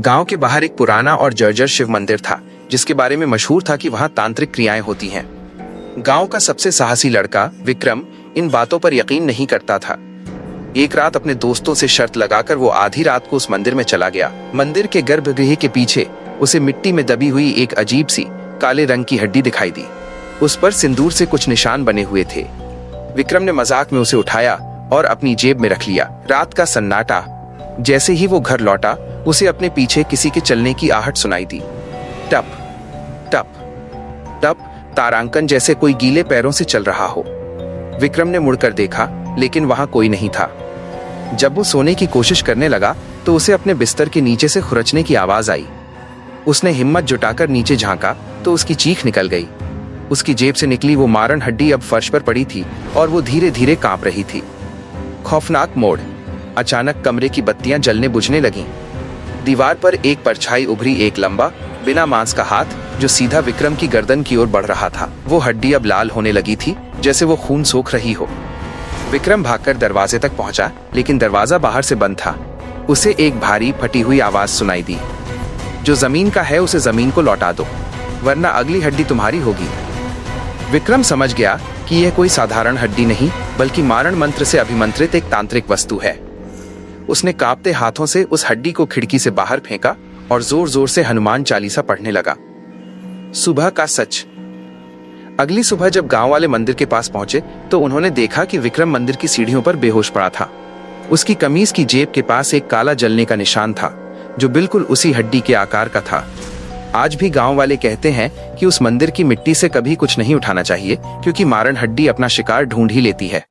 गांव के बाहर एक पुराना और जर्जर शिव मंदिर था, जिसके बारे में मशहूर था कि वहां तांत्रिक क्रियाएं होती हैं। गांव का सबसे साहसी लड़का विक्रम इन बातों पर यकीन नहीं करता था। एक रात अपने दोस्तों से शर्त लगाकर वो आधी रात को उस मंदिर में चला गया। मंदिर के गर्भगृह के पीछे उसे मिट्टी में दबी हुई एक अजीब सी काले रंग की हड्डी दिखाई दी। उस पर सिंदूर से कुछ निशान बने हुए थे। विक्रम ने मजाक में उसे उठाया और अपनी जेब में रख लिया। रात का सन्नाटा। जैसे ही वो घर लौटा, उसे अपने पीछे किसी के चलने की आहट सुनाई दी। टप टप टप, तारांकन जैसे कोई गीले पैरों से चल रहा हो। विक्रम ने मुड़कर देखा, लेकिन वहां कोई नहीं था। जब वो सोने की कोशिश करने लगा तो उसे अपने बिस्तर के नीचे से खुरचने की आवाज आई। उसने हिम्मत जुटाकर नीचे झांका तो उसकी चीख निकल गई। उसकी जेब से निकली वो मारन हड्डी अब फर्श पर पड़ी थी और वो धीरे धीरे कांप रही थी। खौफनाक मोड़। अचानक कमरे की बत्तियां जलने बुझने लगीं। दीवार पर एक परछाई उभरी, एक लंबा बिना मांस का हाथ जो सीधा विक्रम की गर्दन की ओर बढ़ रहा था। वो हड्डी अब लाल होने लगी थी, जैसे वो खून सोख रही हो। विक्रम भागकर दरवाजे तक पहुंचा, लेकिन दरवाजा बाहर से बंद था। उसे एक भारी फटी हुई आवाज सुनाई दी, जो जमीन का है उसे जमीन को लौटा दो, वरना अगली हड्डी तुम्हारी होगी। विक्रम समझ गया कि यह कोई साधारण हड्डी नहीं, बल्कि मारण मंत्र से अभिमंत्रित एक तांत्रिक वस्तु है। उसने कांपते हाथों से उस हड्डी को खिड़की से बाहर फेंका और जोर जोर से हनुमान चालीसा पढ़ने लगा। सुबह का सच। अगली सुबह जब गांव वाले मंदिर के पास पहुंचे तो उन्होंने देखा कि विक्रम मंदिर की सीढ़ियों पर बेहोश पड़ा था। उसकी कमीज की जेब के पास एक काला जलने का निशान था, जो बिल्कुल उसी हड्डी के आकार का था। आज भी गांव वाले कहते हैं कि उस मंदिर की मिट्टी से कभी कुछ नहीं उठाना चाहिए, क्योंकि मारन हड्डी अपना शिकार ढूंढ ही लेती है।